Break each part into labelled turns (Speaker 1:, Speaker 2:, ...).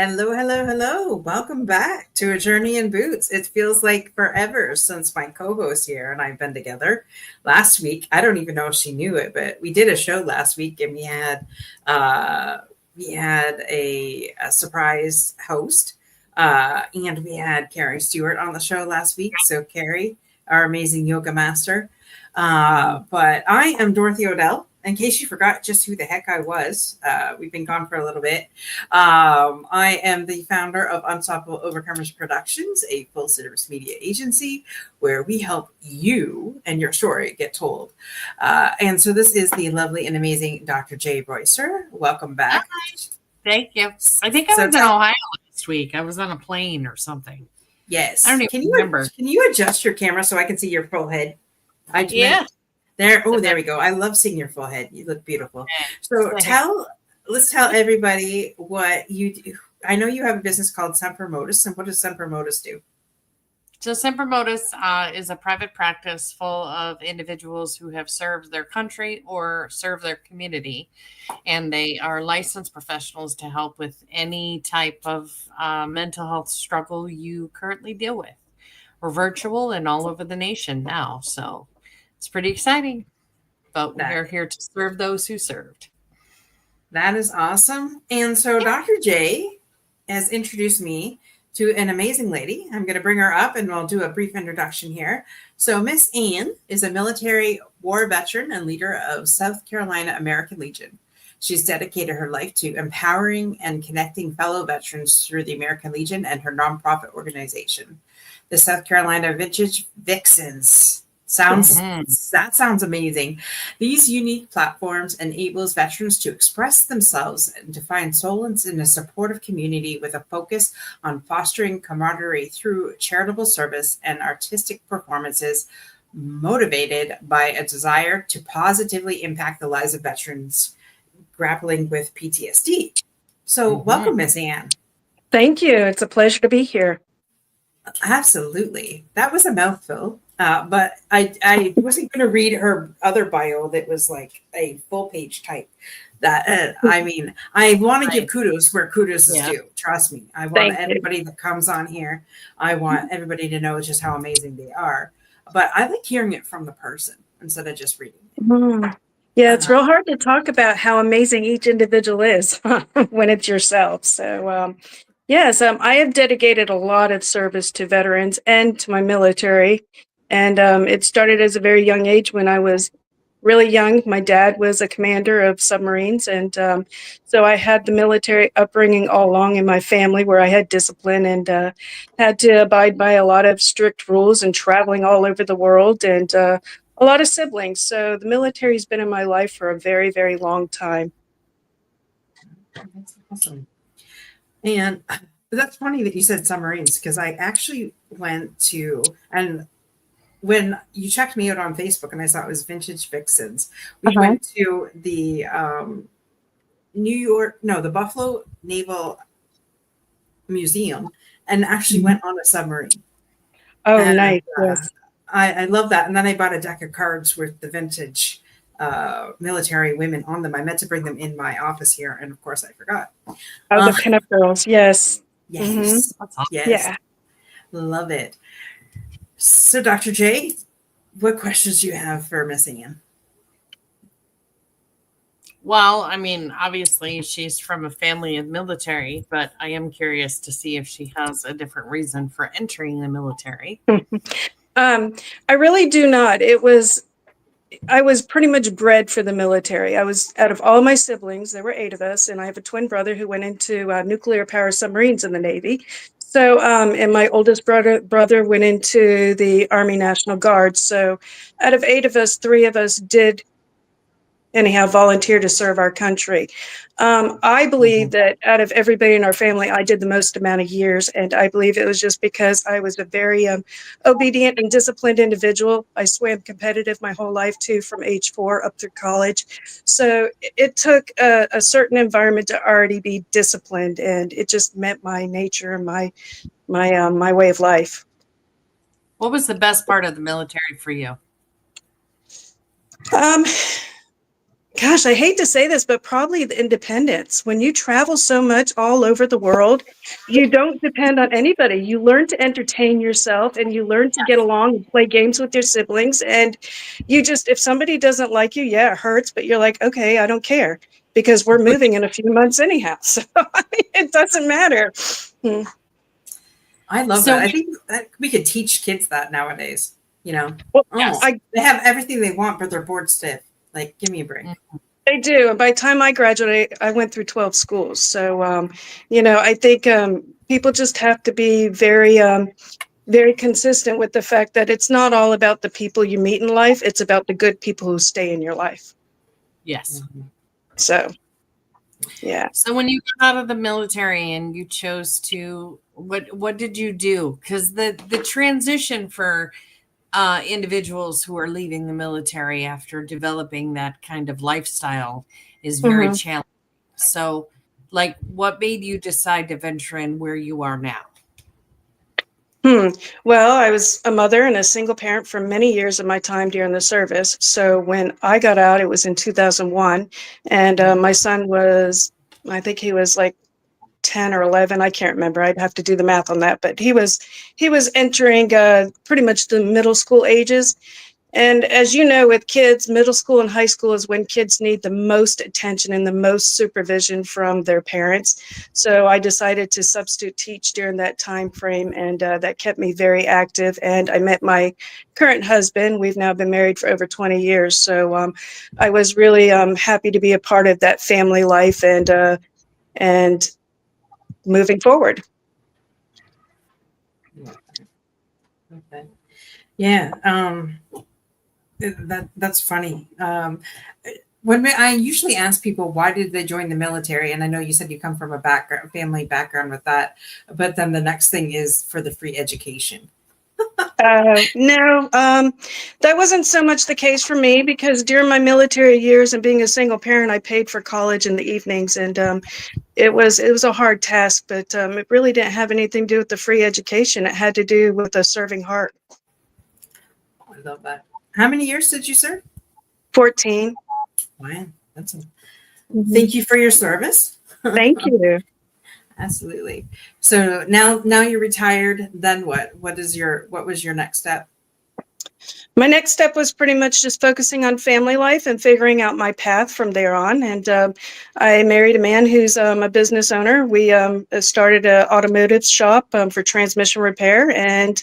Speaker 1: Hello, hello, hello. Welcome back to A Journey in Boots. It feels like forever since my co-host here and I've been together. Last week, I don't even know if she knew it, but we did a show last week and we had a surprise host. And we had Carrie Stewart on the show last week. So Carrie, our amazing yoga master. But I am Dorothy Odell. In case you forgot just who the heck I was, we've been gone for a little bit. I am the founder of Unstoppable Overcomers Productions, a full service media agency where we help you and your story get told. And so this is the lovely and amazing Dr. Jay Boyster. Welcome back.
Speaker 2: Hi. Thank you. I think I was in Ohio last week. I was on a plane or something.
Speaker 1: Yes.
Speaker 2: I don't even remember.
Speaker 1: Can you adjust your camera so I can see your full head?
Speaker 2: Yeah.
Speaker 1: There we go. I love seeing your full head. You look beautiful. So let's tell everybody what you do. I know you have a business called Semper Modus, and what does Semper Modus do?
Speaker 2: So Semper Modus is a private practice full of individuals who have served their country or served their community, and they are licensed professionals to help with any type of mental health struggle you currently deal with. We're virtual and all over the nation now, so it's pretty exciting, but we're here to serve those who served.
Speaker 1: That is awesome. And so Dr. J has introduced me to an amazing lady. I'm going to bring her up and we'll do a brief introduction here. So Miss Ann is a military war veteran and leader of South Carolina American Legion. She's dedicated her life to empowering and connecting fellow veterans through the American Legion and her nonprofit organization, the South Carolina Vintage Vixens. That sounds amazing. These unique platforms enables veterans to express themselves and to find solace in a supportive community with a focus on fostering camaraderie through charitable service and artistic performances, motivated by a desire to positively impact the lives of veterans grappling with PTSD. So welcome, Miss Ann.
Speaker 3: Thank you. It's a pleasure to be here.
Speaker 1: Absolutely. That was a mouthful. But I wasn't going to read her other bio that was like a full page type. That I want to give kudos where kudos is due. Trust me. I want everybody that comes on here. I want everybody to know just how amazing they are. But I like hearing it from the person instead of just reading it.
Speaker 3: Yeah, it's real hard to talk about how amazing each individual is when it's yourself. So, yes, I have dedicated a lot of service to veterans and to my military. And it started as a very young age when I was really young. My dad was a commander of submarines. And so I had the military upbringing all along in my family where I had discipline and had to abide by a lot of strict rules and traveling all over the world and a lot of siblings. So the military has been in my life for a very, very long time.
Speaker 1: That's awesome. And that's funny that you said submarines because I actually went to, and when you checked me out on Facebook and I saw it was Vintage Vixens, we went to the the Buffalo Naval Museum and actually went on a submarine.
Speaker 3: Oh, and, nice. Yes.
Speaker 1: I love that. And then I bought a deck of cards with the vintage military women on them. I meant to bring them in my office here. And of course I forgot.
Speaker 3: Oh, the pinup girls. Yes.
Speaker 1: Yes. That's awesome. Yes. Yeah. Love it. So, Dr. J, what questions do you have for Miss Ann?
Speaker 2: Well, I mean, obviously she's from a family of military, but I am curious to see if she has a different reason for entering the military.
Speaker 3: I really do not. I was pretty much bred for the military. I was, out of all my siblings, there were 8 of us, and I have a twin brother who went into nuclear power submarines in the Navy. So, and my oldest brother went into the Army National Guard. So out of 8 of us, 3 of us did anyhow volunteer to serve our country. I believe that out of everybody in our family, I did the most amount of years. And I believe it was just because I was a very obedient and disciplined individual. I swam competitive my whole life too, from age 4 up through college. So it took a certain environment to already be disciplined, and it just met my nature and my way of life.
Speaker 2: What was the best part of the military for you?
Speaker 3: gosh, I hate to say this, but probably the independence. When you travel so much all over the world, you don't depend on anybody. You learn to entertain yourself and you learn to get along and play games with your siblings. And you just, if somebody doesn't like you, yeah, it hurts, but you're like, okay, I don't care because we're moving in a few months anyhow. So I mean, it doesn't matter.
Speaker 1: I love
Speaker 2: So
Speaker 1: that. I think that we could teach kids that nowadays. You know,
Speaker 3: Well,
Speaker 1: oh,
Speaker 3: I
Speaker 1: they have everything they want, but they're bored stiff. Like, give me a break.
Speaker 3: They do. And by the time I graduated, I went through 12 schools. So, I think people just have to be very consistent with the fact that it's not all about the people you meet in life. It's about the good people who stay in your life.
Speaker 2: yes.
Speaker 3: So, yeah.
Speaker 2: So when you got out of the military and you chose to, what did you do? Because the transition for individuals who are leaving the military after developing that kind of lifestyle is very
Speaker 3: Mhm.
Speaker 2: challenging. So, like, what made you decide to venture in where you are now?
Speaker 3: Well, I was a mother and a single parent for many years of my time during the service. So when I got out, it was in 2001, and my son was, I think he was like 10 or 11. I can't remember. I'd have to do the math on that, but he was entering pretty much the middle school ages. And as you know, with kids, middle school and high school is when kids need the most attention and the most supervision from their parents. So I decided to substitute teach during that time frame, and that kept me very active. And I met my current husband. We've now been married for over 20 years. So I was really happy to be a part of that family life and moving forward.
Speaker 1: Okay. Yeah. That's funny. When I usually ask people why did they join the military, and I know you said you come from a family background with that, but then the next thing is for the free education.
Speaker 3: No, that wasn't so much the case for me because during my military years and being a single parent, I paid for college in the evenings, and it was a hard task, but it really didn't have anything to do with the free education. It had to do with a serving heart.
Speaker 1: I love that. How many years did you serve?
Speaker 3: 14.
Speaker 1: Wow, that's
Speaker 3: Mhm.
Speaker 1: thank you for your service.
Speaker 3: Thank you.
Speaker 1: Absolutely. So now you're retired. Then what? What was your next step?
Speaker 3: My next step was pretty much just focusing on family life and figuring out my path from there on. And I married a man who's a business owner. We started an automotive shop for transmission repair. And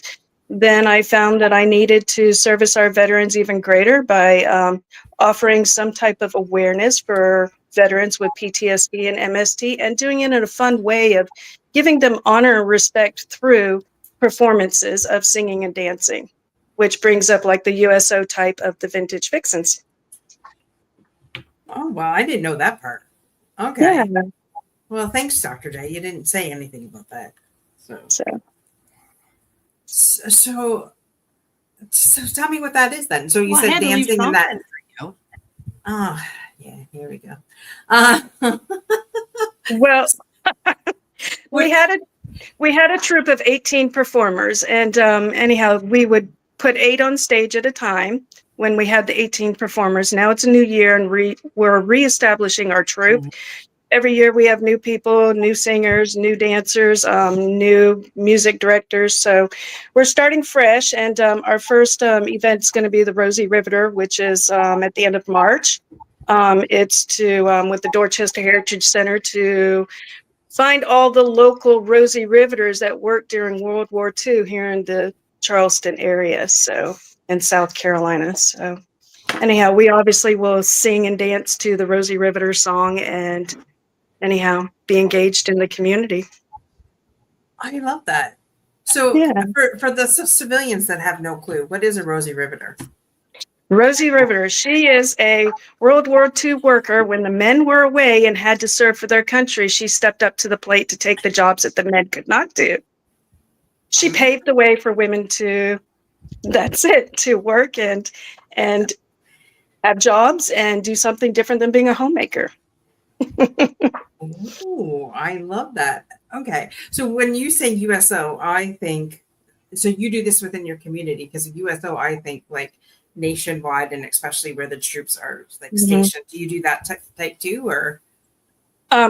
Speaker 3: then I found that I needed to service our veterans even greater by offering some type of awareness for veterans with PTSD and MST and doing it in a fun way of giving them honor and respect through performances of singing and dancing, which brings up like the USO type of the Vintage Vixens.
Speaker 1: Oh, well, I didn't know that part. Okay.
Speaker 3: Yeah.
Speaker 1: Well, thanks, Dr. J. You didn't say anything about that. So tell me what that is then. So you
Speaker 2: Well, I
Speaker 1: said
Speaker 2: had to leave
Speaker 1: dancing and that.
Speaker 2: something for you.
Speaker 1: Oh, yeah, here we go.
Speaker 3: Well, we had a troupe of 18 performers, and anyhow, we would put 8 on stage at a time when we had the 18 performers. Now it's a new year, and we're reestablishing our troupe. Every year we have new people, new singers, new dancers, new music directors. So we're starting fresh, and our first event is going to be the Rosie Riveter, which is at the end of March. It's to with the Dorchester Heritage Center to find all the local Rosie Riveters that worked during World War II here in the Charleston area, so in South Carolina. So anyhow, we obviously will sing and dance to the Rosie Riveter song and anyhow be engaged in the community.
Speaker 1: I love that. So
Speaker 3: Yeah.
Speaker 1: for the civilians that have no clue, what is a Rosie Riveter?
Speaker 3: Rosie Riveter, she is a World War II worker. When the men were away and had to serve for their country, she stepped up to the plate to take the jobs that the men could not do. She paved the way for women to work and have jobs and do something different than being a homemaker.
Speaker 1: Oh, I love that. Okay. So when you say USO, I think, so you do this within your community, because USO, I think like nationwide, and especially where the troops are like
Speaker 3: Mhm.
Speaker 1: stationed. Do you do that type too, or?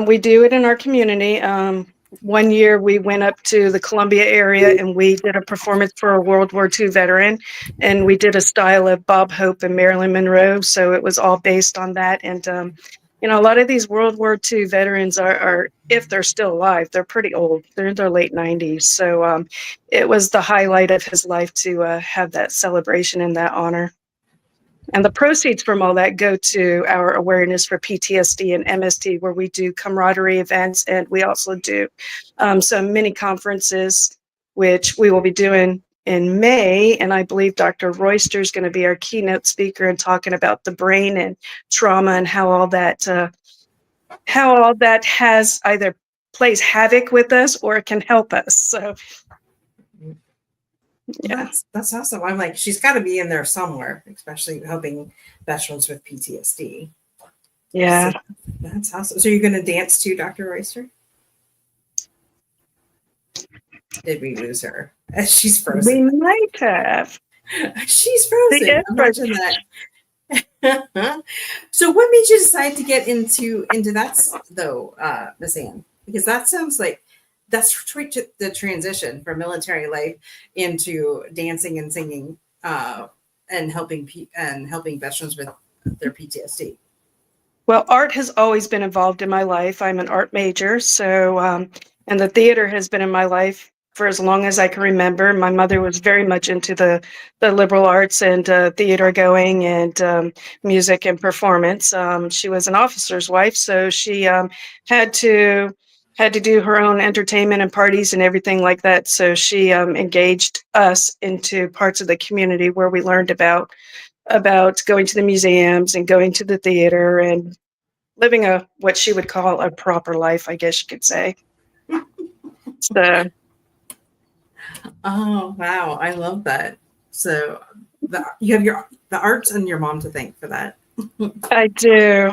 Speaker 3: We do it in our community. One year we went up to the Columbia area and we did a performance for a World War II veteran, and we did a style of Bob Hope and Marilyn Monroe. So it was all based on that. And, a lot of these World War II veterans are, if they're still alive, they're pretty old. They're in their late 90s. So it was the highlight of his life to have that celebration and that honor. And the proceeds from all that go to our awareness for PTSD and MST, where we do camaraderie events, and we also do some mini conferences, which we will be doing in May. And I believe Dr. Royster is going to be our keynote speaker and talking about the brain and trauma and how all that has either plays havoc with us or it can help us. So yeah.
Speaker 1: That's awesome. I'm like, she's got to be in there somewhere, especially helping veterans with PTSD.
Speaker 3: Yeah.
Speaker 1: So that's awesome. So you're going to dance too, Dr. Royster? Did we lose her? She's
Speaker 3: We
Speaker 1: frozen.
Speaker 3: might have.
Speaker 1: She's frozen. Imagine that. So what made you decide to get into that though, Miss Ann? Because that sounds like that's the transition from military life into dancing and singing and helping veterans with their PTSD.
Speaker 3: Well, art has always been involved in my life. I'm an art major, so and the theater has been in my life for as long as I can remember. My mother was very much into the liberal arts and theater going and music and performance. She was an officer's wife, so she had to do her own entertainment and parties and everything like that. So she engaged us into parts of the community where we learned about going to the museums and going to the theater and living what she would call a proper life, I guess you could say. So.
Speaker 1: Oh wow, I love that. So you have the arts and your mom to thank for that.
Speaker 3: I do.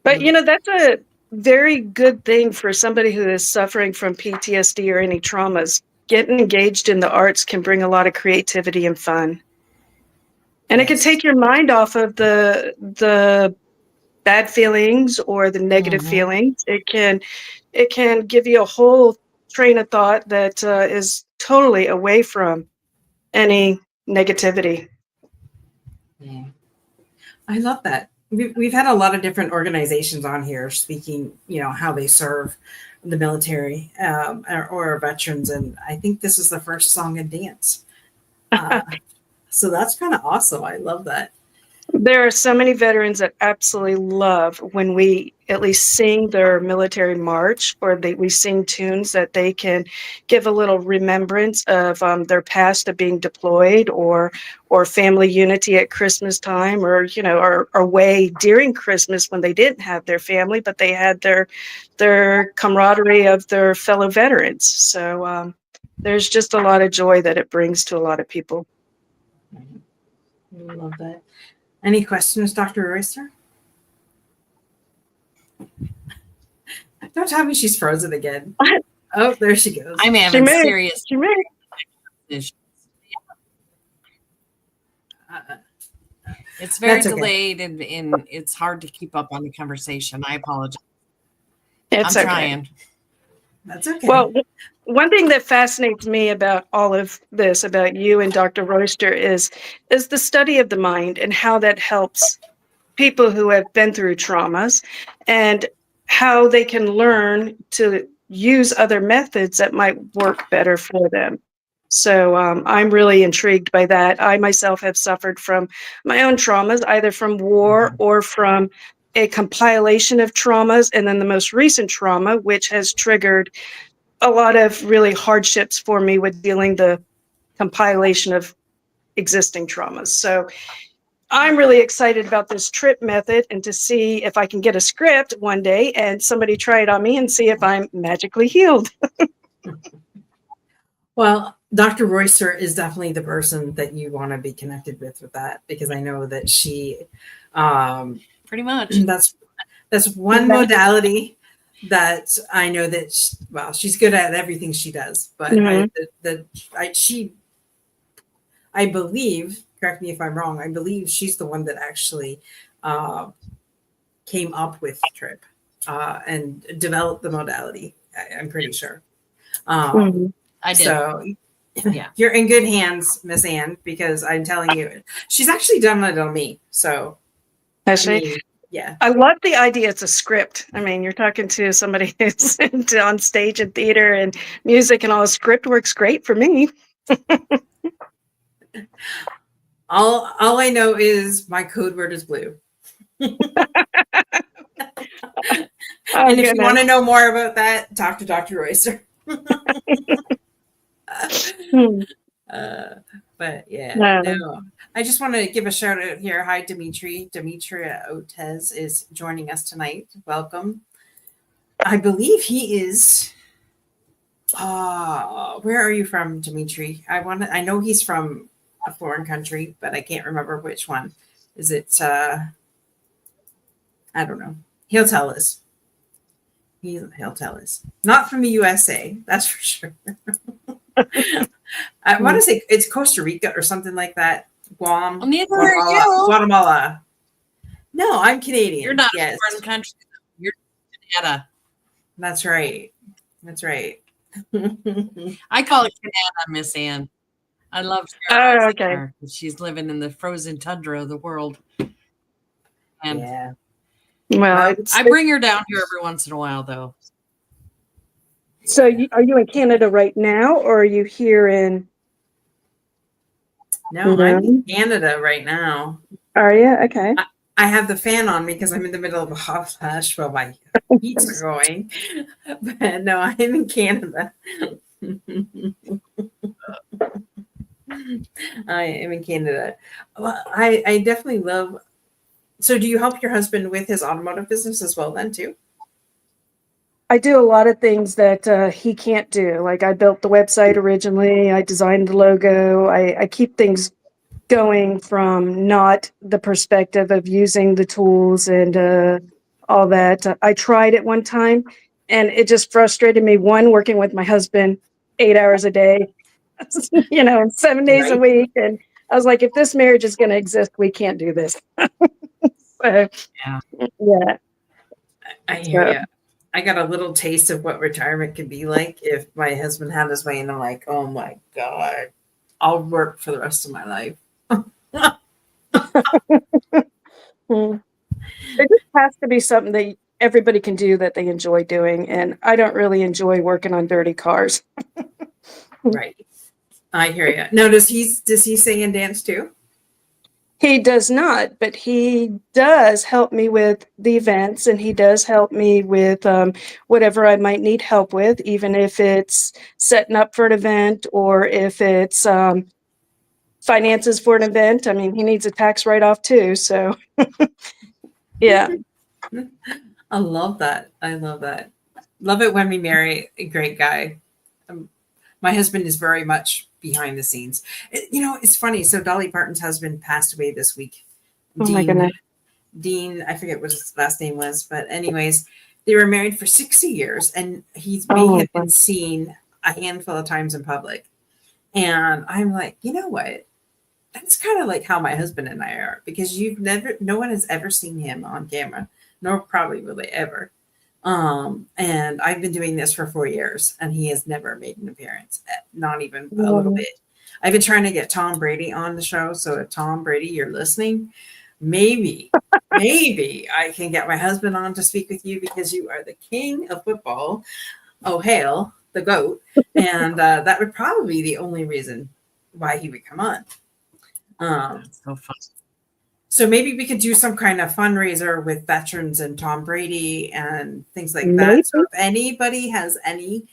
Speaker 3: But that's a very good thing for somebody who is suffering from PTSD or any traumas. Getting engaged in the arts can bring a lot of creativity and fun. And it can take your mind off of the bad feelings or the negative feelings. It can give you a whole train of thought that is totally away from any negativity.
Speaker 1: Yeah. I love that. We've had a lot of different organizations on here speaking, how they serve the military or veterans. And I think this is the first song and dance. So that's kind of awesome. I love that.
Speaker 3: There are so many veterans that absolutely love when we at least sing their military march, or we sing tunes that they can give a little remembrance of their past of being deployed, or family unity at Christmas time, or away during Christmas when they didn't have their family, but they had their camaraderie of their fellow veterans. So there's just a lot of joy that it brings to a lot of people.
Speaker 1: I love that. Any questions, Dr. Royster? Don't tell me she's frozen again. Oh, there she goes.
Speaker 2: I'm having serious.
Speaker 3: issues.
Speaker 2: It's very delayed and it's hard to keep up on the conversation. I apologize. I'm trying.
Speaker 1: That's okay.
Speaker 3: Well, one thing that fascinates me about all of this, about you and Dr. Royster, is the study of the mind and how that helps people who have been through traumas and how they can learn to use other methods that might work better for them. So I'm really intrigued by that. I myself have suffered from my own traumas, either from war or from a compilation of traumas, and then the most recent trauma, which has triggered a lot of really hardships for me with dealing the compilation of existing traumas. So I'm really excited about this trip method and to see if I can get a script one day and somebody try it on me and see if I'm magically healed.
Speaker 1: Well, Dr. Royster is definitely the person that you want to be connected with that, because I know that she
Speaker 2: pretty much
Speaker 1: that's one modality that I know that she's good at everything she does, but I believe, correct me if I'm wrong, I believe she's the one that actually came up with Trip and developed the modality. I'm pretty sure.
Speaker 3: Mhm.
Speaker 2: I did.
Speaker 1: So
Speaker 2: Yeah.
Speaker 1: you're in good hands, Miss Ann, because I'm telling you, she's actually done it on me. So,
Speaker 3: Has
Speaker 1: I
Speaker 3: she?
Speaker 1: mean, yeah.
Speaker 3: I love the idea. It's a script. I mean, you're talking to somebody who's on stage and theater and music and all. Script works great for me.
Speaker 1: All I know is my code word is blue.
Speaker 3: Oh,
Speaker 1: And if you want
Speaker 3: goodness.
Speaker 1: to know more about that, talk to Dr. Royster.
Speaker 3: Hmm.
Speaker 1: But yeah,
Speaker 3: No.
Speaker 1: no. I just want to give a shout out here. Hi, Dimitri. Demetria Otez is joining us tonight. Welcome. I believe he is. Where are you from, Dimitri? I know he's from a foreign country, but I can't remember which one. Is it? I don't know. He'll tell us. He'll tell us. Not from the USA, that's for sure. I want to say it's Costa Rica or something like that. Guam,
Speaker 2: Well, neither are you.
Speaker 1: Guatemala. No, I'm Canadian.
Speaker 2: You're not
Speaker 1: yes.
Speaker 2: a foreign country. You're Canada.
Speaker 1: That's right. That's right.
Speaker 2: I call it Canada, Miss Ann. I love
Speaker 3: Oh, okay.
Speaker 2: her. She's living in the frozen tundra of the world. And
Speaker 1: yeah.
Speaker 3: Well,
Speaker 2: I bring her down here every once in a while, though.
Speaker 3: So are you in Canada right now, or are you here in?
Speaker 1: No, I'm in Canada right now.
Speaker 3: Are you? Okay.
Speaker 1: I have the fan on because I'm in the middle of a hot flash while my heat's going. But no, I'm in Canada. I am in Canada. Well, I definitely love. So, do you help your husband with his automotive business as well, then too?
Speaker 3: I do a lot of things that he can't do. Like I built the website originally. I designed the logo. I keep things going from not the perspective of using the tools and all that. I tried it one time, and it just frustrated me. One, working with my husband 8 hours a day, 7 days a
Speaker 1: Right.
Speaker 3: week, and I was like, if this marriage is going to exist, we can't do this. So, yeah.
Speaker 1: I hear you. I got a little taste of what retirement could be like if my husband had his way, and I'm like, oh my God, I'll work for the rest of my life.
Speaker 3: It just has to be something that everybody can do that they enjoy doing, and I don't really enjoy working on dirty cars.
Speaker 1: Right. I hear you. Now, does he sing and dance too?
Speaker 3: He does not, but he does help me with the events, and he does help me with whatever I might need help with, even if it's setting up for an event or if it's finances for an event. I mean, he needs a tax write-off too, so yeah.
Speaker 1: I love that. I love that. Love it when we marry a great guy. My husband is very much behind the scenes. It's funny. So Dolly Parton's husband passed away this week.
Speaker 3: Oh my goodness.
Speaker 1: Dean, I forget what his last name was, but anyways, they were married for 60 years, and he may have been seen a handful of times in public. And I'm like, you know what? That's kind of like how my husband and I are, because no one has ever seen him on camera, nor probably will they ever. And I've been doing this for 4 years, and he has never made an appearance, not even a little bit. I've been trying to get Tom Brady on the show. So if Tom Brady, you're listening, maybe I can get my husband on to speak with you, because you are the king of football. Oh, hail the GOAT. And that would probably be the only reason why he would come on.
Speaker 2: That's so fun.
Speaker 1: So maybe we could do some kind of fundraiser with veterans and Tom Brady and things like that. So if anybody has any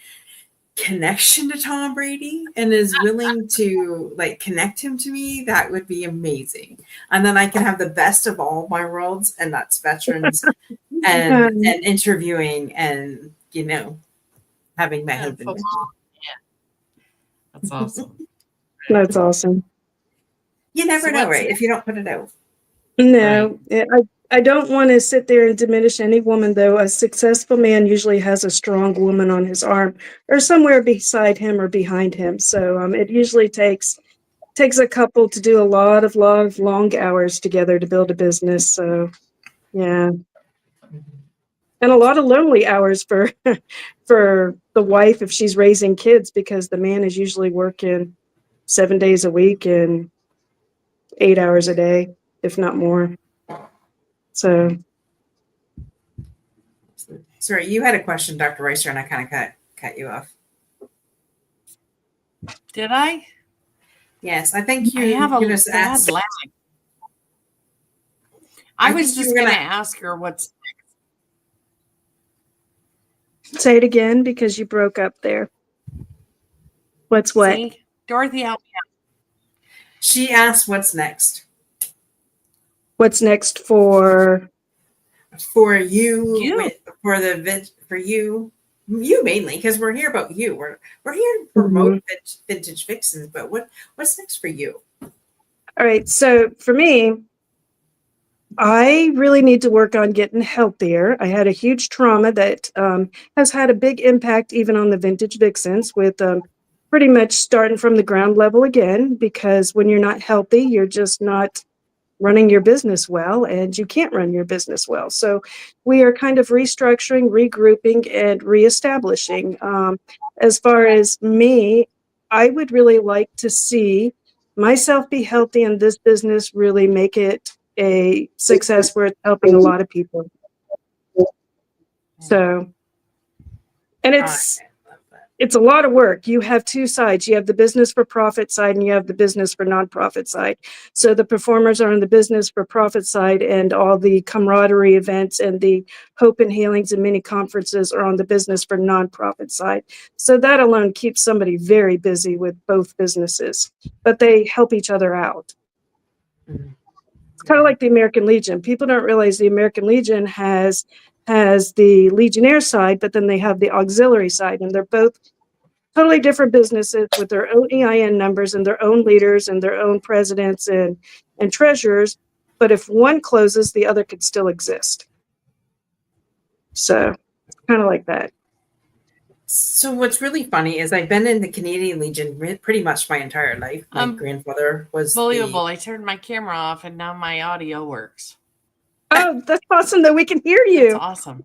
Speaker 1: connection to Tom Brady and is willing to connect him to me, that would be amazing. And then I can have the best of all my worlds, and that's veterans and interviewing and having my husband with me.
Speaker 2: Yeah, that's awesome.
Speaker 3: That's awesome.
Speaker 1: You never know, right? If you don't put it out.
Speaker 3: No, I don't want to sit there and diminish any woman, though. A successful man usually has a strong woman on his arm or somewhere beside him or behind him. So it usually takes takes a couple to do a lot of long hours together to build a business. So yeah. And a lot of lonely hours for for the wife if she's raising kids, because the man is usually working 7 days a week and 8 hours a day, if not more. So
Speaker 1: Sorry, you had a question, Dr. Reister, and I kind of cut you off.
Speaker 2: Did I?
Speaker 1: Yes, I think
Speaker 2: I have a
Speaker 1: just
Speaker 2: bad
Speaker 1: asked.
Speaker 2: lag. I was just going to ask her what's
Speaker 3: say it again, because you broke up there. What's what?
Speaker 2: See? Dorothy, help me out.
Speaker 1: She asked what's next.
Speaker 3: What's next for
Speaker 1: you. For you mainly, because we're here about you. We're here to promote Vintage Vixens, but what's next for you?
Speaker 3: All right, so for me, I really need to work on getting healthier. I had a huge trauma that has had a big impact even on the Vintage Vixens, with pretty much starting from the ground level again, because when you're not healthy, you're just not running your business well, and you can't run your business well. So we are kind of restructuring, regrouping, and reestablishing. As far as me, I would really like to see myself be healthy and this business really make it a success where it's helping a lot of people. So, and it's a lot of work. You have two sides. You have the business for profit side and you have the business for nonprofit side. So the performers are on the business for profit side, and all the camaraderie events and the hope and healings and mini conferences are on the business for nonprofit side. So that alone keeps somebody very busy with both businesses, but they help each other out. It's kind of like the American Legion. People don't realize the American Legion has the Legionnaire side, but then they have the auxiliary side, and they're both totally different businesses with their own EIN numbers and their own leaders and their own presidents and treasurers. But if one closes, the other could still exist. So kind of like that.
Speaker 1: So what's really funny is I've been in the Canadian Legion pretty much my entire life. My grandfather was
Speaker 2: believable. I turned my camera off and now my audio works.
Speaker 3: Oh, that's awesome that we can hear you.
Speaker 2: That's awesome.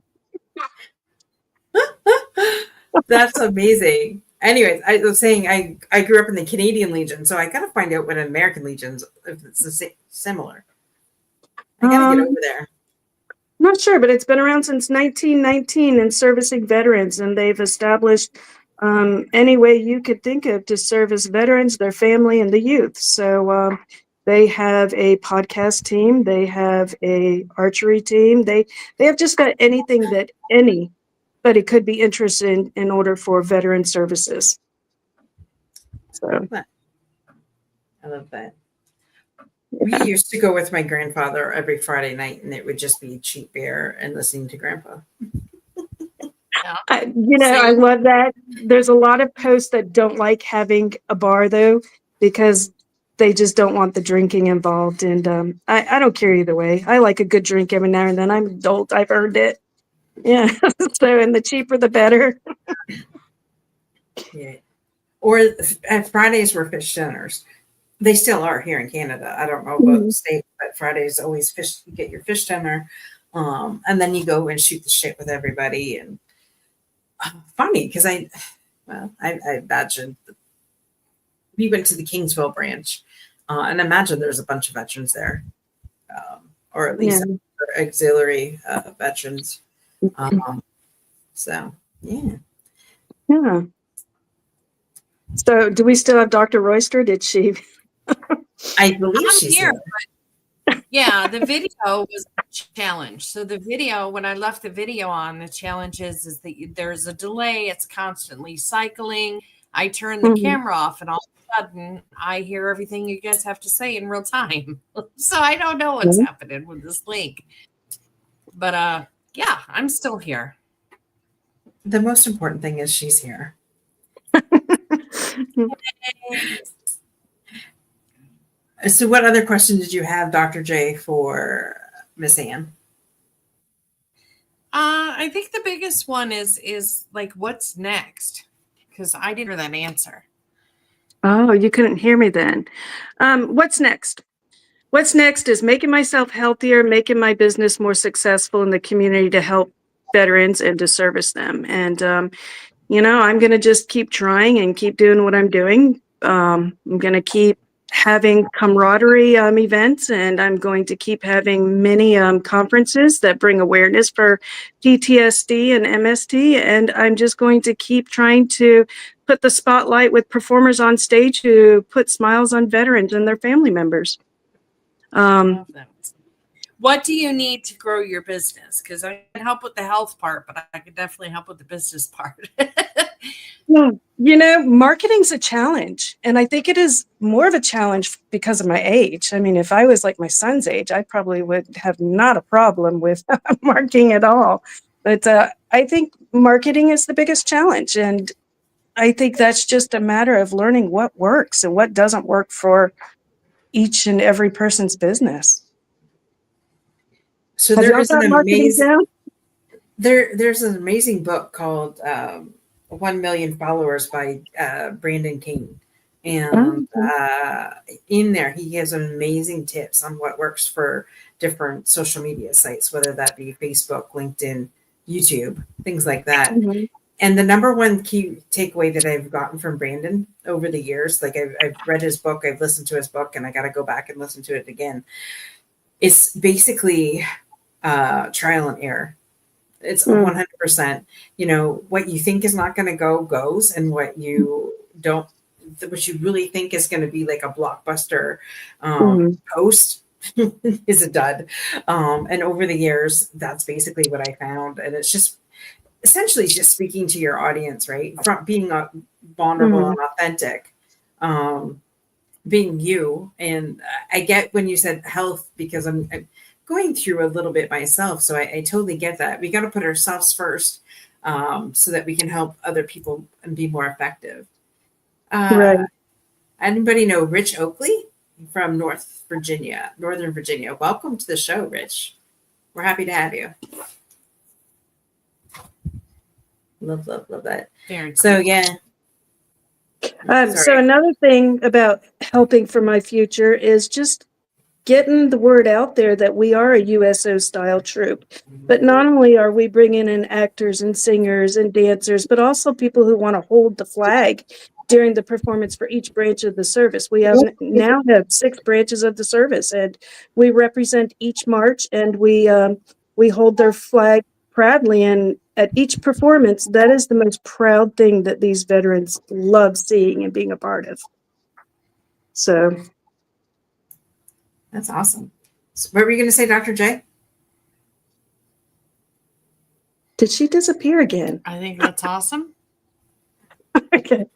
Speaker 1: That's amazing. Anyways, I was saying I grew up in the Canadian Legion, so I got to find out what an American Legion's, if it's similar. I got to get over there.
Speaker 3: Not sure, but it's been around since 1919 and servicing veterans, and they've established any way you could think of to service veterans, their family, and the youth. So they have a podcast team, they have a archery team, they have just got anything that anybody could be interested in order for veteran services. So
Speaker 1: I love that. Yeah. We used to go with my grandfather every Friday night, and it would just be cheap beer and listening to Grandpa.
Speaker 3: I love that. There's a lot of posts that don't like having a bar, though, because they just don't want the drinking involved. And I don't care either way. I like a good drink every now and then. I'm an adult. I've earned it. Yeah. So, and the cheaper, the better.
Speaker 1: Yeah. Or Fridays were fish dinners. They still are here in Canada. I don't know about the state, but Fridays always fish. You get your fish dinner, and then you go and shoot the shit with everybody. And funny because I imagine we went to the Kingsville branch, and imagine there's a bunch of veterans there, or at least auxiliary veterans. So
Speaker 3: yeah. So, do we still have Dr. Royster? Did she?
Speaker 1: I believe she's here.
Speaker 2: Yeah, the video was a challenge. So the video, when I left the video on, the challenge is that there's a delay. It's constantly cycling. I turn the camera off, and all of a sudden, I hear everything you guys have to say in real time. So I don't know what's happening with this link. But yeah, I'm still here.
Speaker 1: The most important thing is she's here. So what other question did you have, Dr. J, for Miss Ann?
Speaker 2: I think the biggest one is like, what's next? Because I didn't hear that answer.
Speaker 3: Oh, you couldn't hear me then. What's next? What's next is making myself healthier, making my business more successful in the community to help veterans and to service them. And, I'm going to just keep trying and keep doing what I'm doing. I'm going to keep having camaraderie events, and I'm going to keep having many conferences that bring awareness for PTSD and MST. And I'm just going to keep trying to put the spotlight with performers on stage who put smiles on veterans and their family members.
Speaker 2: Love that. What do you need to grow your business? Because I can help with the health part, but I could definitely help with the business part.
Speaker 3: Well, marketing's a challenge. And I think it is more of a challenge because of my age. I mean, if I was like my son's age, I probably would have not a problem with marketing at all. But I think marketing is the biggest challenge. And I think that's just a matter of learning what works and what doesn't work for each and every person's business.
Speaker 1: So
Speaker 3: Have
Speaker 1: there
Speaker 3: y'all
Speaker 1: is an
Speaker 3: got marketing
Speaker 1: amazing
Speaker 3: down?
Speaker 1: there's an amazing book called 1 Million Followers by Brandon King. And in there, he has amazing tips on what works for different social media sites, whether that be Facebook, LinkedIn, YouTube, things like that.
Speaker 3: Mm-hmm.
Speaker 1: And the number one key takeaway that I've gotten from Brandon over the years, like I've read his book, I've listened to his book, and I got to go back and listen to it again. It's basically trial and error. It's 100%, what you think is not going to go goes, and what you really think is going to be like a blockbuster post is a dud. And over the years, that's basically what I found. And it's just essentially just speaking to your audience, right? From being vulnerable and authentic, being you. And I get when you said health, because I'm going through a little bit myself. So I totally get that. We got to put ourselves first so that we can help other people and be more effective.
Speaker 3: Right.
Speaker 1: Anybody know Rich Oakley from Northern Virginia? Welcome to the show, Rich. We're happy to have you. Love that.
Speaker 2: Very cool.
Speaker 1: So, yeah.
Speaker 3: So another thing about helping for my future is just getting the word out there that we are a USO style troupe. But not only are we bringing in actors and singers and dancers, but also people who want to hold the flag during the performance for each branch of the service. We now have 6 branches of the service, and we represent each march, and we hold their flag proudly. And at each performance, that is the most proud thing that these veterans love seeing and being a part of. So
Speaker 1: that's awesome. So what were you going to say, Dr. J?
Speaker 3: Did she disappear again?
Speaker 2: I think that's awesome.
Speaker 3: Okay.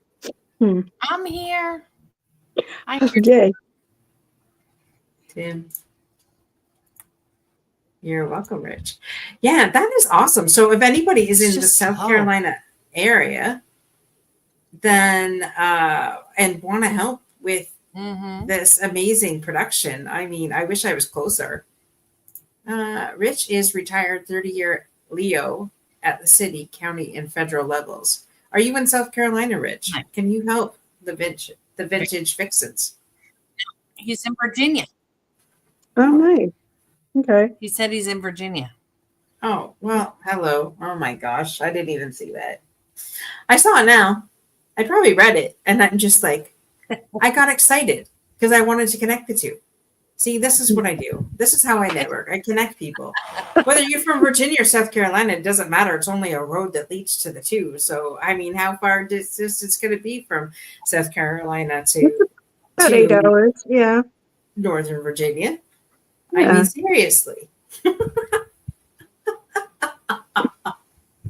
Speaker 2: I'm here.
Speaker 3: Okay.
Speaker 1: Tim. You're welcome, Rich. Yeah, that is awesome. So if anybody is in the South Carolina area, then and want to help with this amazing production, I mean, I wish I was closer. Rich is retired 30-year Leo at the city, county, and federal levels. Are you in South Carolina, Rich? Can you help the Vintage Vixens?
Speaker 2: He's in Virginia.
Speaker 3: Oh, nice. Okay.
Speaker 2: He said he's in Virginia.
Speaker 1: Oh, well, hello. Oh my gosh. I didn't even see that. I saw it now. I probably read it, and I'm just like, I got excited because I wanted to connect the two. See, this is what I do. This is how I network. I connect people. Whether you're from Virginia or South Carolina, it doesn't matter. It's only a road that leads to the two. So, I mean, how far distance it's going to be from South Carolina to
Speaker 3: about 8 hours? Yeah.
Speaker 1: Northern Virginia.
Speaker 3: Yeah.
Speaker 1: I mean, seriously.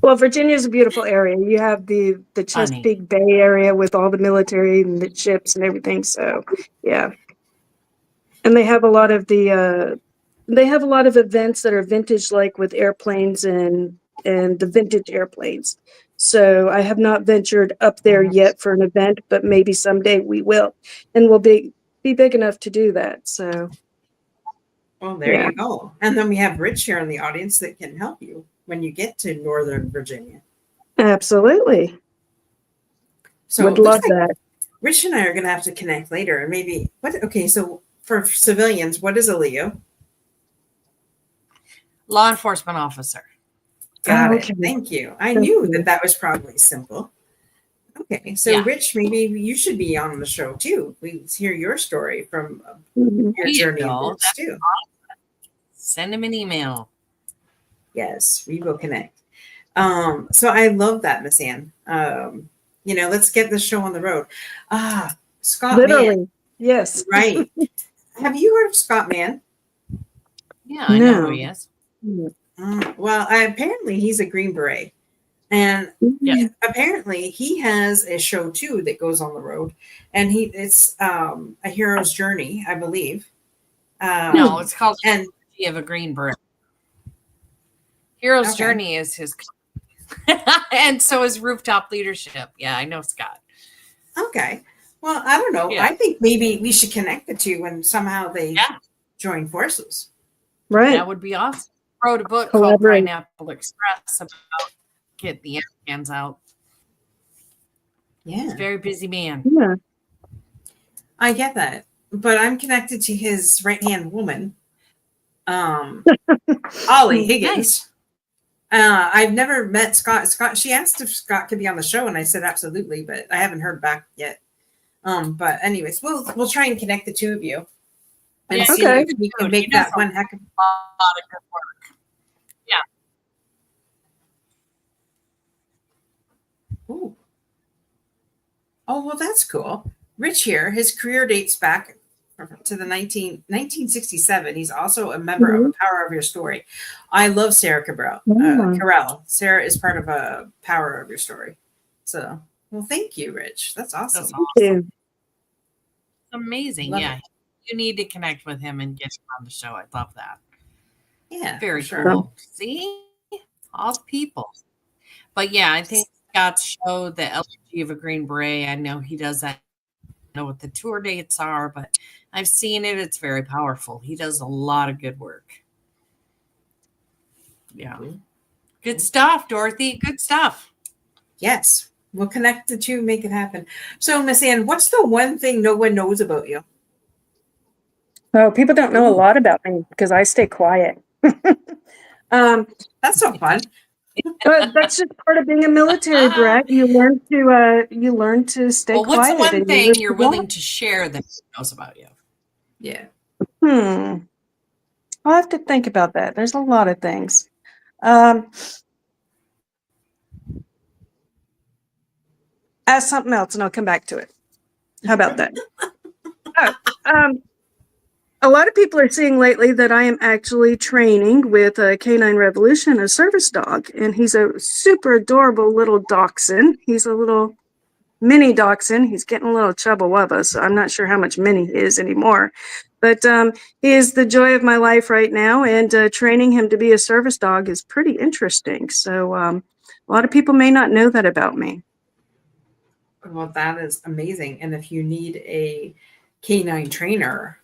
Speaker 3: Well, Virginia is a beautiful area. You have the Chesapeake Bay area with all the military and the ships and everything. So, yeah. And they have a lot of events that are vintage, like with airplanes and the vintage airplanes. So I have not ventured up there yet for an event, but maybe someday we will, and we'll be big enough to do that. So,
Speaker 1: well, there you go. And then we have Rich here in the audience that can help you when you get to Northern Virginia.
Speaker 3: Absolutely.
Speaker 1: So
Speaker 3: would love that.
Speaker 1: Rich and I are going to have to connect later, and maybe what? Okay, so for civilians, what is a Leo?
Speaker 2: Law enforcement officer.
Speaker 1: Got
Speaker 3: Oh,
Speaker 1: it.
Speaker 3: okay.
Speaker 1: Thank you. I
Speaker 3: Thank
Speaker 1: knew
Speaker 3: you.
Speaker 1: that that was probably simple. Okay, so
Speaker 2: Yeah.
Speaker 1: Rich, maybe you should be on the show too. We hear your story from
Speaker 3: Mhm.
Speaker 1: your
Speaker 2: There you
Speaker 1: journey in
Speaker 2: go.
Speaker 1: this too.
Speaker 2: Send him an email.
Speaker 1: Yes, we will connect. So I love that, Miss Ann. Let's get this show on the road. Scott Mann,
Speaker 3: Literally, yes.
Speaker 1: right? Have you heard of Scott Mann?
Speaker 2: Yeah, I know who he
Speaker 3: No.
Speaker 2: is.
Speaker 1: Well, apparently he's a Green Beret, and
Speaker 2: Yeah.
Speaker 1: apparently he has a show too that goes on the road, and it's a hero's journey, I believe.
Speaker 2: No, it's called
Speaker 1: and
Speaker 2: Strategy of a Green Beret. Hero's
Speaker 1: Okay.
Speaker 2: Journey is his, and so is Rooftop Leadership. Yeah, I know Scott.
Speaker 1: okay. Well, I don't know.
Speaker 2: Yeah.
Speaker 1: I think maybe we should connect the two and somehow they
Speaker 2: Yeah.
Speaker 1: join forces.
Speaker 3: Right.
Speaker 2: That would be awesome. Wrote a book called
Speaker 3: Collaborate.
Speaker 2: Pineapple Express about get the Afghans out.
Speaker 1: Yeah,
Speaker 2: Very busy man.
Speaker 3: Yeah.
Speaker 1: I get that, but I'm connected to his right hand woman, Ollie Higgins. I've never met Scott. She asked if Scott could be on the show, and I said absolutely, but I haven't heard back yet. But anyways, we'll try and connect the two of you and
Speaker 2: Yeah,
Speaker 1: see
Speaker 3: Okay.
Speaker 1: if we can
Speaker 2: He
Speaker 1: make
Speaker 2: does
Speaker 1: that one heck of.
Speaker 2: A lot of good work.
Speaker 1: Ooh. Oh, well, that's cool. Rich here, his career dates back to the 1967. He's also a member of A Power of Your Story. I love Sarah Carell. Sarah is part of A Power of Your Story. So, well, thank you, Rich. That's awesome.
Speaker 2: That's
Speaker 3: Thank
Speaker 2: awesome.
Speaker 3: you.
Speaker 2: Amazing.
Speaker 1: Love
Speaker 2: Yeah.
Speaker 1: it.
Speaker 2: You need to connect with him and get him on the show. I love that.
Speaker 1: Yeah,
Speaker 2: Very
Speaker 1: for sure.
Speaker 2: cool. See? All the people. But yeah, I think Scott's show, the LG of a Green Beret, I know he does that. I know what the tour dates are, but I've seen it. It's very powerful. He does a lot of good work. Yeah. Good stuff, Dorothy. Good stuff.
Speaker 1: Yes, we'll connect the two, make it happen. So, Miss Ann, what's the one thing no one knows about you?
Speaker 3: Oh, people don't know a lot about me because I stay quiet.
Speaker 1: That's so fun.
Speaker 3: But that's just part of being a military brat. You learn to stay
Speaker 2: Well, what's
Speaker 3: quiet.
Speaker 2: the one
Speaker 3: and
Speaker 2: thing
Speaker 3: live
Speaker 2: you're
Speaker 3: to
Speaker 2: willing
Speaker 3: God.
Speaker 2: to share that knows about you?
Speaker 1: Yeah.
Speaker 3: I'll have to think about that. There's a lot of things. Ask something else and I'll come back to it. How about that? A lot of people are seeing lately that I am actually training with a Canine Revolution, a service dog, and he's a super adorable little dachshund. He's a little mini dachshund. He's getting a little chubba wubba, so I'm not sure how much mini he is anymore. But he is the joy of my life right now, and training him to be a service dog is pretty interesting. So a lot of people may not know that about me.
Speaker 1: Well, that is amazing. And if you need a canine trainer,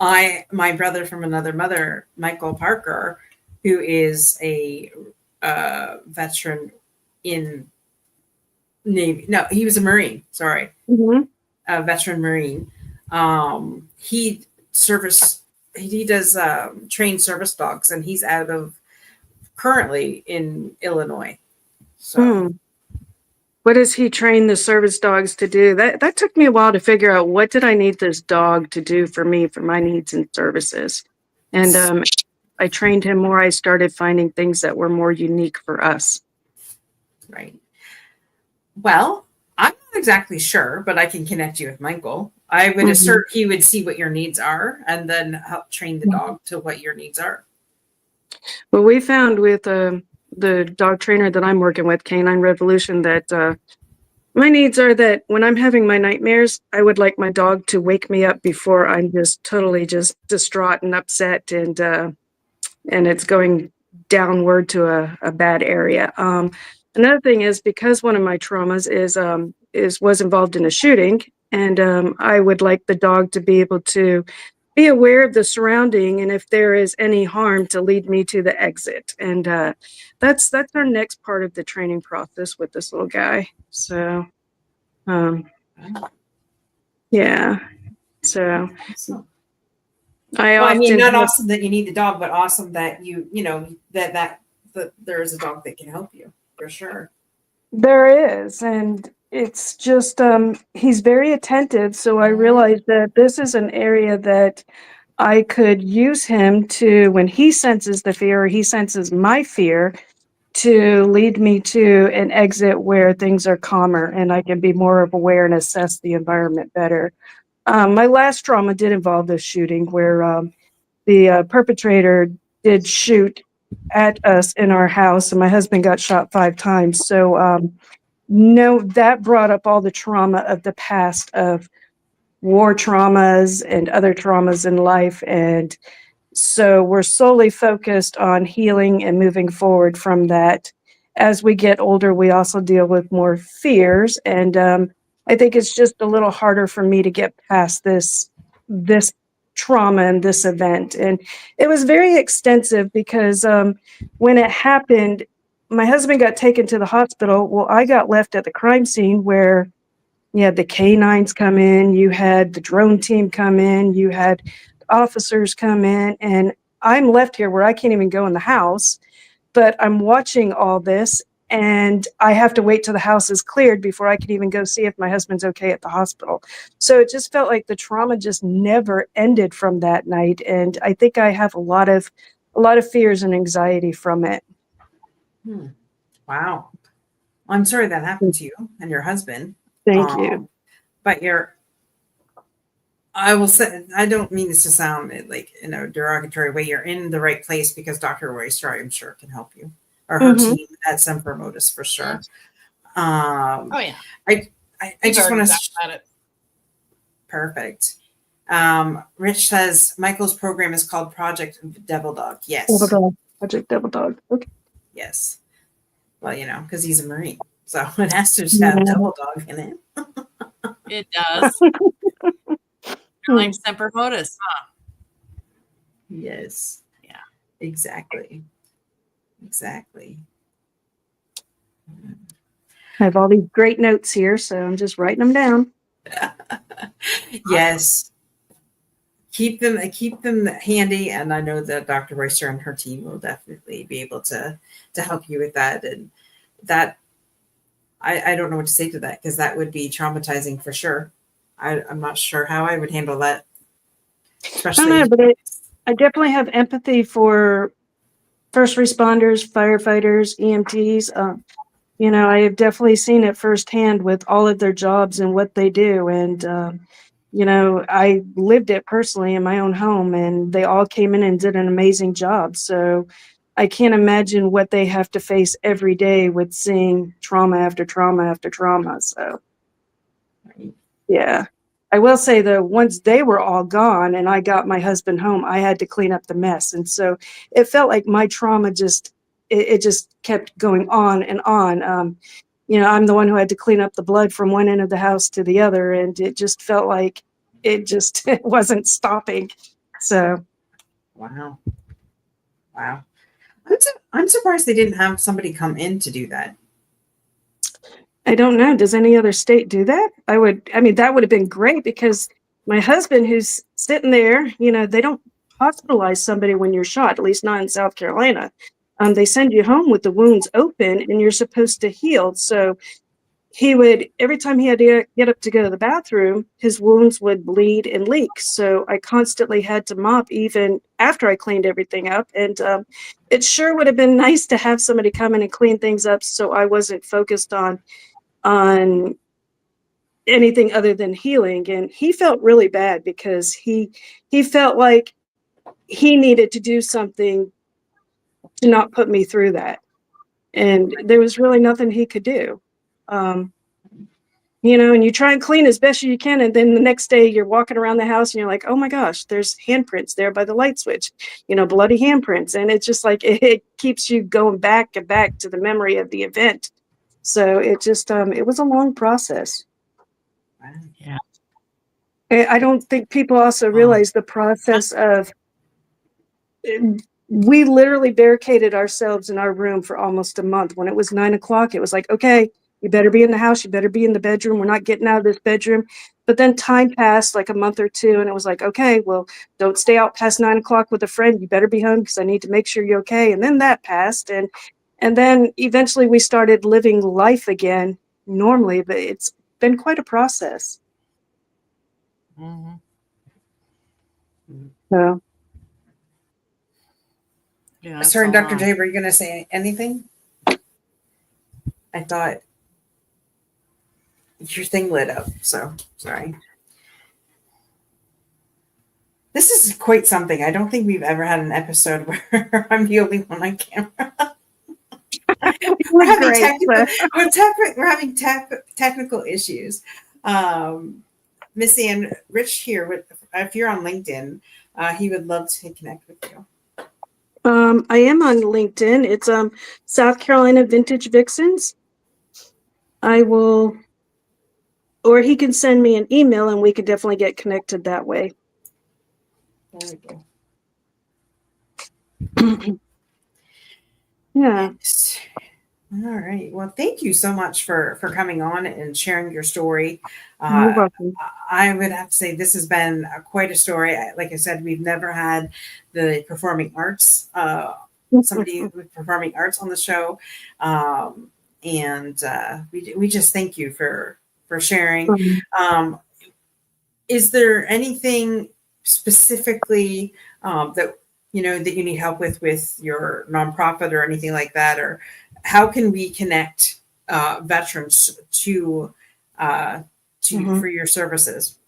Speaker 1: my brother from another mother, Michael Parker, who is a veteran in Navy. No, he was a Marine. Sorry, a veteran Marine. He does train service dogs, and he's currently in Illinois. So.
Speaker 3: What does he train the service dogs to do? That took me a while to figure out what did I need this dog to do for me, for my needs and services. And I trained him more. I started finding things that were more unique for us.
Speaker 1: Right. Well, I'm not exactly sure, but I can connect you with Michael. I would assert he would see what your needs are and then help train the dog to what your needs are.
Speaker 3: Well, we found with the dog trainer that I'm working with, Canine Revolution, that my needs are that when I'm having my nightmares, I would like my dog to wake me up before I'm just totally just distraught and upset and it's going downward to a bad area. Another thing is because one of my traumas was involved in a shooting, and I would like the dog to be able to be aware of the surrounding and if there is any harm to lead me to the exit. And that's our next part of the training process with this little guy. So Yeah. So
Speaker 1: So,
Speaker 3: I
Speaker 1: well, I mean,
Speaker 3: often
Speaker 1: not
Speaker 3: have,
Speaker 1: awesome that you need the dog, but awesome that you know that there is a dog that can help you for sure.
Speaker 3: there is, and it's just he's very attentive. So I
Speaker 1: Mhm.
Speaker 3: realized that this is an area that I could use him to, when he senses the fear or he senses my fear, to lead me to an exit where things are calmer and I can be more of aware and assess the environment better. My last trauma did involve this shooting where the perpetrator did shoot at us in our house, and my husband got shot 5 times. So, no, that brought up all the trauma of the past of war traumas and other traumas in life. And so we're solely focused on healing and moving forward from that. As we get older, we also deal with more fears, and I think it's just a little harder for me to get past this trauma and this event. And it was very extensive because when it happened, my husband got taken to the hospital. Well, I got left at the crime scene where you had the canines come in, you had the drone team come in, you had officers come in, and I'm left here where I can't even go in the house, but I'm watching all this and I have to wait till the house is cleared before I can even go see if my husband's okay at the hospital. So it just felt like the trauma just never ended from that night, and I think I have a lot of fears and anxiety from it.
Speaker 1: Hmm. Wow. I'm sorry that happened to you and your husband.
Speaker 3: Thank you.
Speaker 1: Um, but I will say, I don't mean this to sound like in a derogatory way. You're in the right place because Dr. Royster, I'm sure, can help you, or her
Speaker 3: Hmm.
Speaker 1: team at Semper Modus for sure.
Speaker 2: Oh yeah,
Speaker 1: I
Speaker 2: we've
Speaker 1: just
Speaker 2: already
Speaker 1: want to
Speaker 2: talked about it.
Speaker 1: perfect. Rich says Michael's program is called Project Devil Dog.
Speaker 3: Devil
Speaker 1: Yes,
Speaker 3: Dog, Project Devil Dog. Okay.
Speaker 1: yes. Well, because he's a Marine, so it has to have
Speaker 3: Yeah.
Speaker 1: Devil Dog in it.
Speaker 2: It does. You're like Semper Modus, huh?
Speaker 1: Yes,
Speaker 2: Yeah.
Speaker 1: exactly.
Speaker 3: I have all these great notes here, so I'm just writing them down.
Speaker 1: Yes. Keep them handy, and I know that Dr. Royster and her team will definitely be able to help you with that. And that I don't know what to say to that because that would be traumatizing for sure. I'm not sure how I would handle that,
Speaker 3: I don't
Speaker 1: especially
Speaker 3: know, but I definitely have empathy for first responders, firefighters, EMTs. I have definitely seen it firsthand with all of their jobs and what they do. And, I lived it personally in my own home, and they all came in and did an amazing job. So I can't imagine what they have to face every day with seeing trauma after trauma after trauma. So, yeah. I will say though, once they were all gone and I got my husband home, I had to clean up the mess. And so it felt like my trauma it just kept going on and on. I'm the one who had to clean up the blood from one end of the house to the other. And it just felt like it just it wasn't stopping. So
Speaker 1: wow. I'm surprised they didn't have somebody come in to do that.
Speaker 3: I don't know. Does any other state do that? That would have been great because my husband, who's sitting there, they don't hospitalize somebody when you're shot, at least not in South Carolina. They send you home with the wounds open and you're supposed to heal. So he would, every time he had to get up to go to the bathroom, his wounds would bleed and leak. So I constantly had to mop even after I cleaned everything up. And it sure would have been nice to have somebody come in and clean things up so I wasn't focused on anything other than healing. And he felt really bad because he felt like he needed to do something to not put me through that, and there was really nothing he could do. And you try and clean as best you can, and then the next day you're walking around the house and you're like, oh my gosh, there's handprints there by the light switch, bloody handprints. And it's just like it keeps you going back and back to the memory of the event. So it was a long process.
Speaker 2: Yeah.
Speaker 3: I don't think people also realize the process of, we literally barricaded ourselves in our room for almost a month. When it was 9 o'clock, it was like, okay, you better be in the house. You better be in the bedroom. We're not getting out of this bedroom. But then time passed like a month or two, and it was like, okay, well, don't stay out past 9 o'clock with a friend. You better be home because I need to make sure you're okay. And then that passed, and then eventually we started living life again normally. But it's been quite a process.
Speaker 2: Mhm.
Speaker 3: So
Speaker 2: Yeah, it's
Speaker 1: Sorry,
Speaker 2: a
Speaker 1: Dr.
Speaker 2: lot.
Speaker 1: J, were you going to say anything? I thought your thing lit up, so sorry. This is quite something. I don't think we've ever had an episode where I'm the only one on camera. We're having
Speaker 3: great.
Speaker 1: technical issues. Miss Ann, Rich here, if you're on LinkedIn, he would love to connect with you.
Speaker 3: I am on LinkedIn. It's South Carolina Vintage Vixens. I will, or he can send me an email and we could definitely get connected that way.
Speaker 1: There we go.
Speaker 3: Yeah.
Speaker 1: Yes. All right. Well, thank you so much for coming on and sharing your story.
Speaker 3: You're welcome.
Speaker 1: I would have to say this has been quite a story. Like I said, we've never had the performing arts, somebody with performing arts on the show. And we just thank you for sharing. Is there anything specifically that that you need help with your nonprofit or anything like that, or how can we connect veterans to for your services?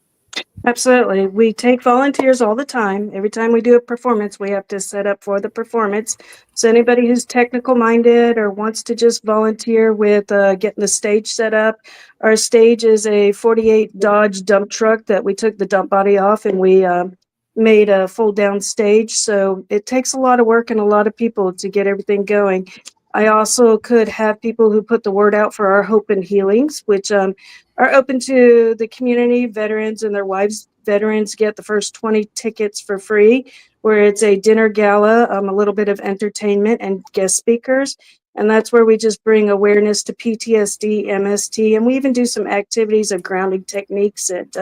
Speaker 3: Absolutely. We take volunteers all the time. Every time we do a performance, we have to set up for the performance. So anybody who's technical minded or wants to just volunteer with getting the stage set up, our stage is a 48 Dodge dump truck that we took the dump body off and we made a full down stage. So it takes a lot of work and a lot of people to get everything going. I also could have people who put the word out for our Hope and Healings, which are open to the community. Veterans and their wives. Veterans get the first 20 tickets for free, where it's a dinner gala, a little bit of entertainment and guest speakers. And that's where we just bring awareness to PTSD, MST, and we even do some activities of grounding techniques and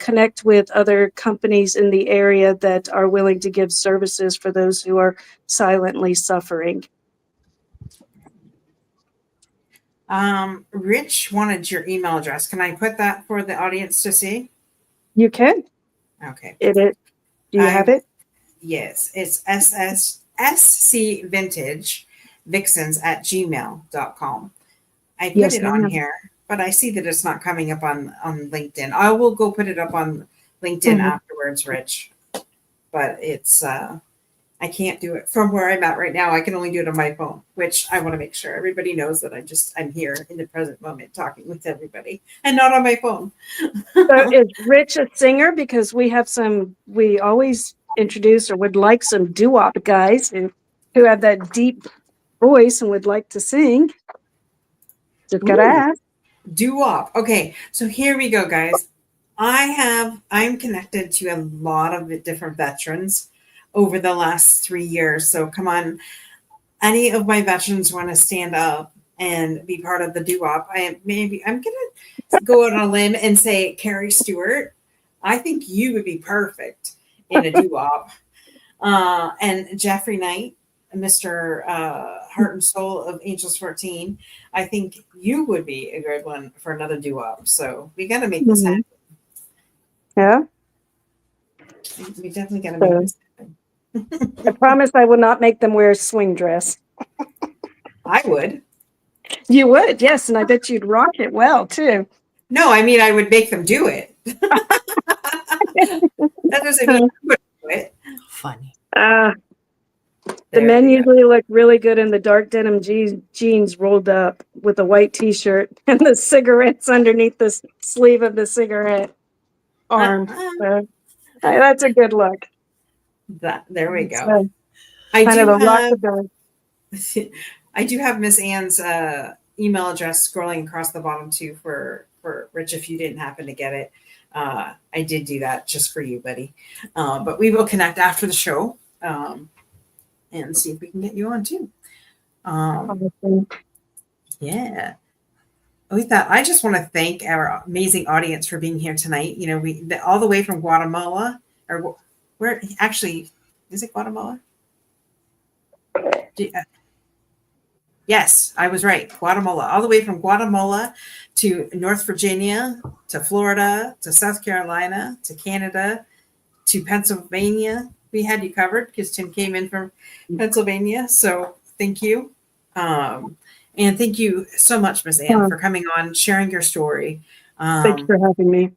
Speaker 3: connect with other companies in the area that are willing to give services for those who are silently suffering.
Speaker 1: Rich wanted your email address. Can I put that for the audience to see?
Speaker 3: You can.
Speaker 1: Okay.
Speaker 3: Do you have it?
Speaker 1: Yes, it's SC Vintage Vixens at gmail.com. I put
Speaker 3: Yes,
Speaker 1: it on
Speaker 3: ma'am.
Speaker 1: here, but I see that it's not coming up on LinkedIn. I will go put it up on LinkedIn afterwards, Rich. But it's I can't do it from where I'm at right now. I can only do it on my phone, which I want to make sure everybody knows that I'm here in the present moment talking with everybody and not on my phone.
Speaker 3: So is Rich a singer? Because we always introduce or would like some doo-wop guys who have that deep voice and would like to sing. Just gotta ask.
Speaker 1: Doo-wop. Okay, so here we go, guys. I'm connected to a lot of different veterans over the last 3 years. So come on, any of my veterans want to stand up and be part of the doo-wop. I'm gonna go out on a limb and say Carrie Stewart. I think you would be perfect in a doo-wop. And Jeffrey Knight, Mr. Heart and Soul of Angels 14. I think you would be a good one for another doo-wop. So we got to make this happen.
Speaker 3: Yeah.
Speaker 1: We definitely got to make this happen.
Speaker 3: I promise I will not make them wear a swing dress.
Speaker 1: I would.
Speaker 3: You would, yes, and I bet you'd rock it well too.
Speaker 1: No, I mean I would make them do it. That doesn't mean I would do it.
Speaker 2: Funny.
Speaker 3: The men usually look really good in the dark denim jeans rolled up with a white t-shirt and the cigarettes underneath the sleeve of the cigarette arm. So, that's a good look.
Speaker 1: There we go.
Speaker 3: So,
Speaker 1: I do have Miss Ann's email address scrolling across the bottom too for Rich if you didn't happen to get it. I did do that just for you, buddy. But we will connect after the show and see if we can get you on too. Yeah. with that, I just want to thank our amazing audience for being here tonight. You know, all the way from Guatemala, or where actually, is it Guatemala? Yes, I was right. Guatemala, all the way from Guatemala to North Virginia, to Florida, to South Carolina, to Canada, to Pennsylvania. We had you covered because Tim came in from Pennsylvania. So thank you. And thank you so much, Ms. Ann, for coming on, sharing your story.
Speaker 3: Thank you for having me.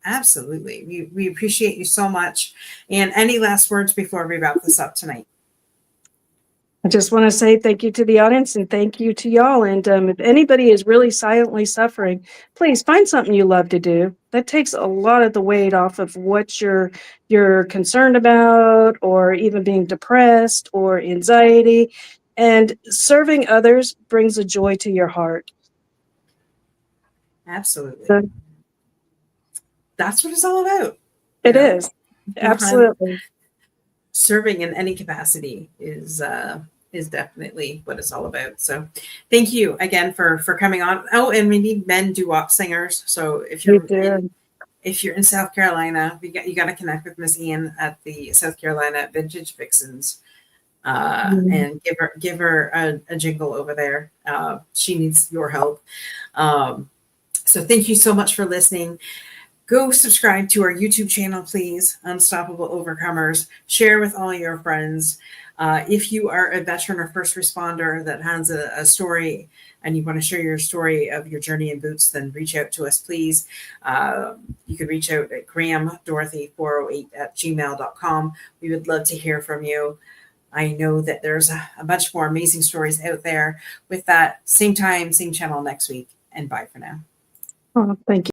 Speaker 1: Absolutely. We appreciate you so much. And any last words before we wrap this up tonight?
Speaker 3: I just want to say thank you to the audience and thank you to y'all. And if anybody is really silently suffering, please find something you love to do. That takes a lot of the weight off of what you're concerned about, or even being depressed or anxiety. And serving others brings a joy to your heart.
Speaker 1: Absolutely.
Speaker 3: So,
Speaker 1: that's what it's all about.
Speaker 3: it is. Absolutely.
Speaker 1: Serving in any capacity is definitely what it's all about. So thank you again for coming on. Oh, and we need men doo-wop singers. So if you're in South Carolina, you got to connect with Miss Ian at the South Carolina Vintage Vixens, and give her a jingle over there. She needs your help. So thank you so much for listening. Go subscribe to our YouTube channel, please. Unstoppable Overcomers. Share with all your friends. If you are a veteran or first responder that has a story and you want to share your story of your journey in boots, then reach out to us, please. You can reach out at grahamdorothy408@gmail.com. We would love to hear from you. I know that there's a bunch more amazing stories out there. With that, same time, same channel next week. And bye for now.
Speaker 3: Oh, thank you.